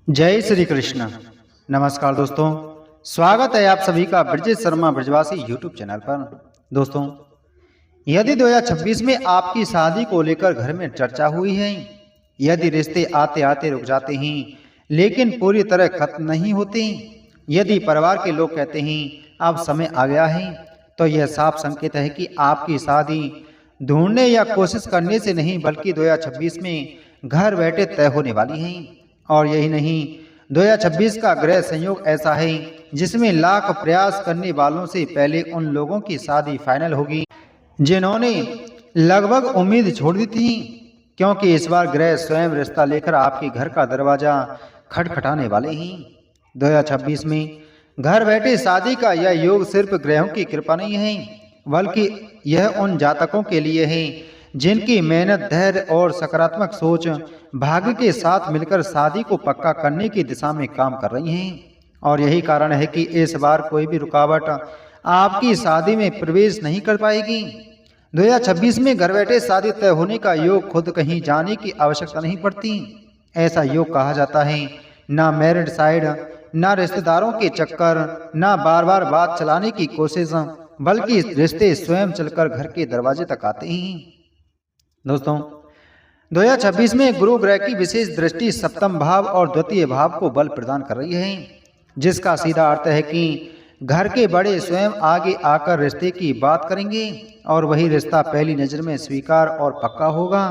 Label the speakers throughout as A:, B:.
A: जय श्री कृष्ण। नमस्कार दोस्तों, स्वागत है आप सभी का ब्रजेश शर्मा ब्रजवासी यूट्यूब चैनल पर। दोस्तों, यदि 2026 में आपकी शादी को लेकर घर में चर्चा हुई है, यदि रिश्ते आते आते रुक जाते हैं लेकिन पूरी तरह खत्म नहीं होते, यदि परिवार के लोग कहते हैं अब समय आ गया है, तो यह साफ संकेत है कि आपकी शादी ढूंढने या कोशिश करने से नहीं बल्कि 2026 में घर बैठे तय होने वाली है। और यही नहीं, 2026 का ग्रह संयोग ऐसा है जिसमें लाख प्रयास करने वालों से पहले उन लोगों की शादी फाइनल होगी जिन्होंने लगभग उम्मीद छोड़ दी थी, क्योंकि इस बार ग्रह स्वयं रिश्ता लेकर आपके घर का दरवाजा खटखटाने वाले हैं। 2026 में घर बैठे शादी का यह योग सिर्फ ग्रहों की कृपा नहीं है, बल्कि यह उन जातकों के लिए है जिनकी मेहनत, धैर्य और सकारात्मक सोच भाग्य के साथ मिलकर शादी को पक्का करने की दिशा में काम कर रही हैं। और यही कारण है कि इस बार कोई भी रुकावट आपकी शादी में प्रवेश नहीं कर पाएगी। 2026 में घर बैठे शादी तय होने का योग खुद कहीं जाने की आवश्यकता नहीं पड़ती। ऐसा योग कहा जाता है ना मैरिड साइड, ना रिश्तेदारों के चक्कर, ना बार बार बात चलाने की कोशिश, बल्कि रिश्ते स्वयं चलकर घर के दरवाजे तक आते हैं। दोस्तों, 2026 में गुरु ग्रह की विशेष दृष्टि सप्तम भाव और द्वितीय भाव को बल प्रदान कर रही है, जिसका सीधा अर्थ है कि घर के बड़े स्वयं आगे आकर रिश्ते की बात करेंगे और वही रिश्ता पहली नजर में स्वीकार और पक्का होगा।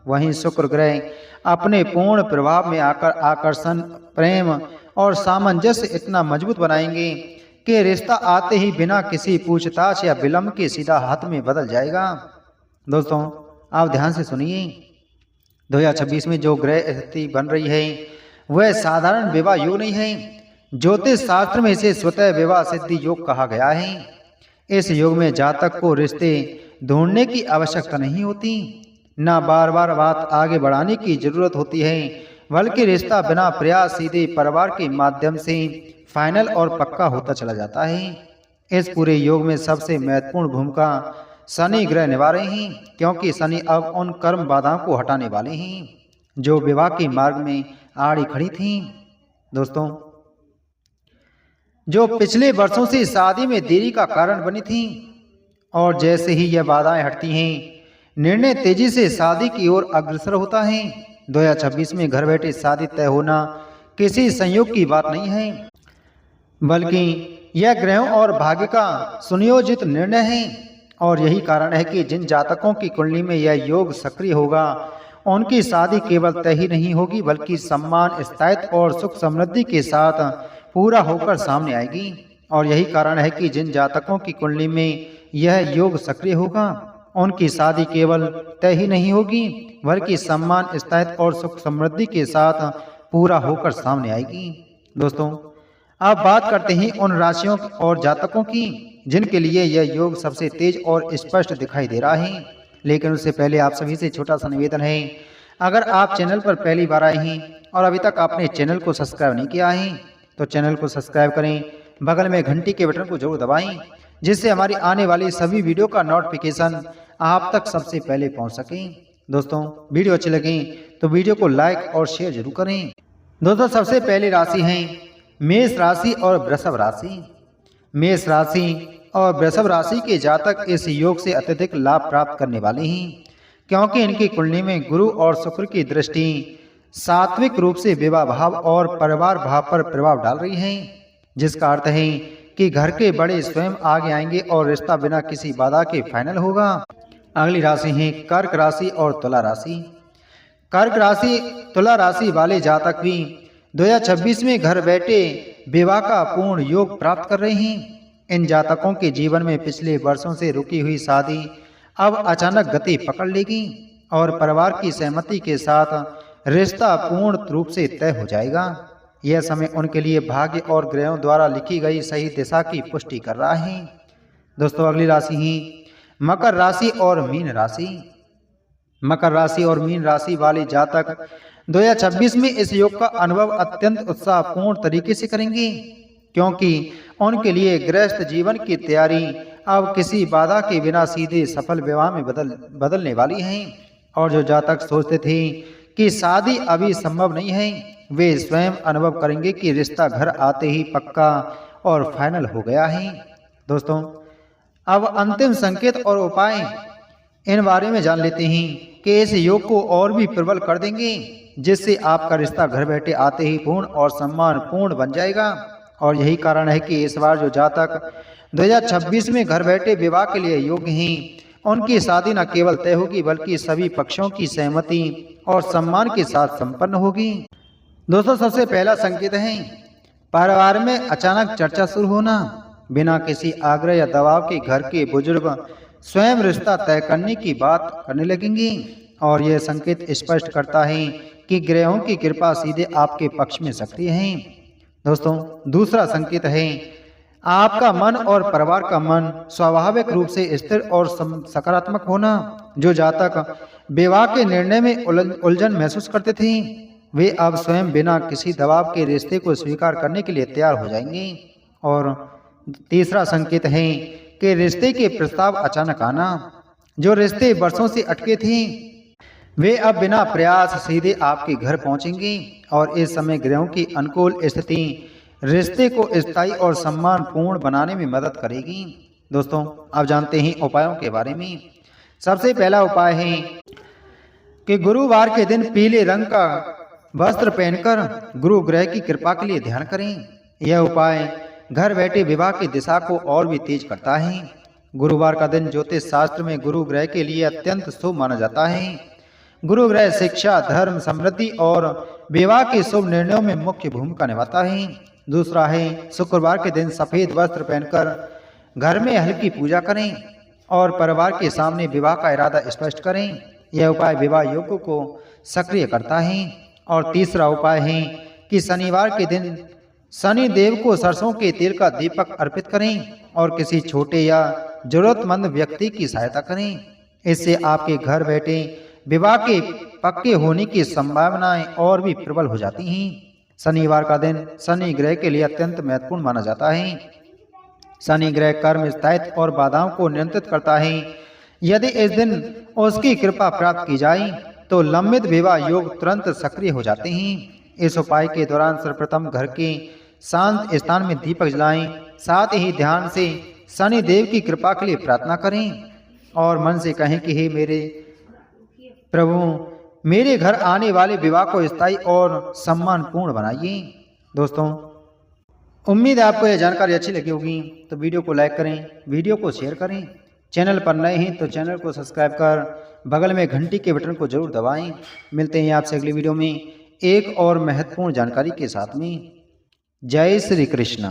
A: वहीं शुक्र ग्रह अपने पूर्ण प्रभाव में आकर आकर्षण, प्रेम और सामंजस्य इतना मजबूत बनाएंगे कि रिश्ता आते ही बिना किसी पूछताछ या विलंब के सीधा हाथ में बदल जाएगा। दोस्तों, आप ध्यान से सुनिए, 2026 में जो ग्रह स्थिति बन रही है वह साधारण विवाह योग नहीं है। ज्योतिष शास्त्र में इसे स्वतः विवाह सिद्धि योग कहा गया है। इस योग में जातक को रिश्ते ढूंढने की आवश्यकता नहीं होती, ना बार बार बात आगे बढ़ाने की जरूरत होती है, बल्कि रिश्ता बिना प्रयास सीधे परिवार के माध्यम से फाइनल और पक्का होता चला जाता है। इस पूरे योग में सबसे महत्वपूर्ण भूमिका शनि ग्रह निभा रहे हैं, क्योंकि शनि अब उन कर्म बाधाओं को हटाने वाले हैं जो विवाह के मार्ग में आड़ी खड़ी थीं। दोस्तों, जो पिछले वर्षों से शादी में देरी का कारण बनी थी, और जैसे ही यह बाधाएं हटती हैं, निर्णय तेजी से शादी की ओर अग्रसर होता है। 2026 में घर बैठे शादी तय होना किसी संयोग की बात नहीं है, बल्कि यह ग्रहों और भाग्य का सुनियोजित निर्णय है। और यही कारण है कि जिन जातकों की कुंडली में यह योग सक्रिय होगा, उनकी शादी केवल तय ही नहीं होगी, बल्कि सम्मान, स्थायित्व और सुख समृद्धि के साथ पूरा होकर सामने आएगी। और यही कारण है कि जिन जातकों की कुंडली में यह योग सक्रिय होगा, उनकी शादी केवल तय ही नहीं होगी, बल्कि सम्मान, स्थायित्व और सुख समृद्धि के साथ पूरा होकर सामने आएगी। दोस्तों, अब बात करते हैं उन राशियों और जातकों की जिनके लिए यह योग सबसे तेज और स्पष्ट दिखाई दे रहा है। लेकिन उससे पहले आप सभी से छोटा सा निवेदन है, अगर आप चैनल पर पहली बार आए हैं और अभी तक आपने चैनल को सब्सक्राइब नहीं किया है, तो चैनल को सब्सक्राइब करें, बगल में घंटी के बटन को जरूर दबाएं, जिससे हमारी आने वाली सभी वीडियो का नोटिफिकेशन आप तक सबसे पहले पहुँच सके। दोस्तों, वीडियो अच्छी लगे तो वीडियो को लाइक और शेयर जरूर करें। दोस्तों, सबसे पहली राशि है मेष राशि और वृषभ राशि। मेष राशि और वृषभ राशि के जातक इस योग से अत्यधिक लाभ प्राप्त करने वाले हैं, क्योंकि इनकी कुंडली में गुरु और शुक्र की दृष्टि सात्विक रूप से विवाह भाव और परिवार भाव पर प्रभाव डाल रही है, जिसका अर्थ है कि घर के बड़े स्वयं आगे आएंगे और रिश्ता बिना किसी बाधा के फाइनल होगा। अगली राशि है कर्क राशि और तुला राशि। कर्क राशि, तुला राशि वाले जातक भी 2026 में घर बैठे विवाह का पूर्ण योग प्राप्त कर रहे हैं। इन जातकों के जीवन में पिछले वर्षों से रुकी हुई शादी अब अचानक गति पकड़ लेगी और परिवार की सहमति के साथ रिश्ता पूर्ण रूप से तय हो जाएगा। यह समय उनके लिए भाग्य और ग्रहों द्वारा लिखी गई सही दिशा की पुष्टि कर रहा है। दोस्तों, अगली राशि है मकर राशि और मीन राशि। मकर राशि और मीन राशि वाले जातक 2026 में इस योग का अनुभव अत्यंत उत्साहपूर्ण तरीके से करेंगे, क्योंकि उनके लिए गृहस्थ जीवन की तैयारी अब किसी बाधा के बिना सीधे सफल विवाह में बदलने वाली है। और जो जातक सोचते थे कि शादी अभी संभव नहीं है, वे स्वयं अनुभव करेंगे कि रिश्ता घर आते ही पक्का और फाइनल हो गया है। दोस्तों, अब अंतिम संकेत और उपाय इन बारे में जान लेते हैं कि इस योग को और भी प्रबल कर देंगे, जिससे आपका रिश्ता घर बैठे आते ही पूर्ण और सम्मान पूर्ण बन जाएगा। और यही कारण है कि इस बार जो जातक 2026 में घर बैठे विवाह के लिए योग्य हैं, उनकी शादी न केवल तय होगी बल्कि सभी पक्षों की सहमति और सम्मान के साथ संपन्न होगी। दोस्तों, सबसे पहला संकेत है परिवार में अचानक चर्चा शुरू होना। बिना किसी आग्रह या दबाव के घर के बुजुर्ग स्वयं रिश्ता तय करने की बात करने लगेंगे और यह संकेत स्पष्ट करता है कि ग्रहों की कृपा सीधे आपके पक्ष में सक्रिय है। दोस्तों, दूसरा संकेत है आपका मन और परिवार का मन स्वाभाविक रूप से स्थिर और सकारात्मक होना। जो जातक विवाह के निर्णय में उलझन महसूस करते थे, वे अब स्वयं बिना किसी दबाव के रिश्ते को स्वीकार करने के लिए तैयार हो जाएंगे। और तीसरा संकेत है कि रिश्ते के प्रस्ताव अचानक आना। जो रिश्ते वर्षों से अटके थे, वे अब बिना प्रयास सीधे आपके घर पहुंचेंगे और इस समय ग्रहों की अनुकूल स्थिति रिश्ते को स्थायी और सम्मानपूर्ण बनाने में मदद करेगी। दोस्तों, अब जानते हैं उपायों के बारे में। सबसे पहला उपाय है कि गुरुवार के दिन पीले रंग का वस्त्र पहनकर गुरु ग्रह की कृपा के लिए ध्यान करें। यह उपाय घर बैठे विवाह की दिशा को और भी तेज करता है। गुरुवार का दिन ज्योतिष शास्त्र में गुरु ग्रह के लिए अत्यंत शुभ माना जाता है। गुरु ग्रह शिक्षा, धर्म, समृद्धि और विवाह के शुभ निर्णयों में मुख्य भूमिका निभाता है। दूसरा है शुक्रवार के दिन सफेद वस्त्र पहनकर घर में हल्की पूजा करें और परिवार के सामने विवाह का इरादा स्पष्ट करें। यह उपाय विवाह योग को सक्रिय करता है। और तीसरा उपाय है कि शनिवार के दिन शनि देव को सरसों के तेल का दीपक अर्पित करें और किसी छोटे या जरूरतमंद व्यक्ति की सहायता करें। इससे आपके घर बैठे विवाह के पक्के होने की संभावनाएं और भी प्रबल हो जाती हैं। शनिवार का दिन शनि ग्रह के लिए अत्यंत महत्वपूर्ण माना जाता है। शनि ग्रह कर्म, स्थायित्व और बाधाओं को नियंत्रित करता है। यदि इस दिन उसकी कृपा प्राप्त की जाए तो लंबित विवाह योग तुरंत सक्रिय हो जाते हैं। इस उपाय के दौरान सर्वप्रथम घर के शांत स्थान में दीपक जलाएं, साथ ही ध्यान से शनि देव की कृपा के लिए प्रार्थना करें और मन से कहें कि हे मेरे प्रभु, मेरे घर आने वाले विवाह को स्थायी और सम्मानपूर्ण बनाइए। दोस्तों, उम्मीद है आपको यह जानकारी अच्छी लगी होगी, तो वीडियो को लाइक करें, वीडियो को शेयर करें। चैनल पर नए हैं तो चैनल को सब्सक्राइब कर बगल में घंटी के बटन को जरूर दबाएं। मिलते हैं आपसे अगली वीडियो में एक और महत्वपूर्ण जानकारी के साथ में। जय श्री कृष्ण।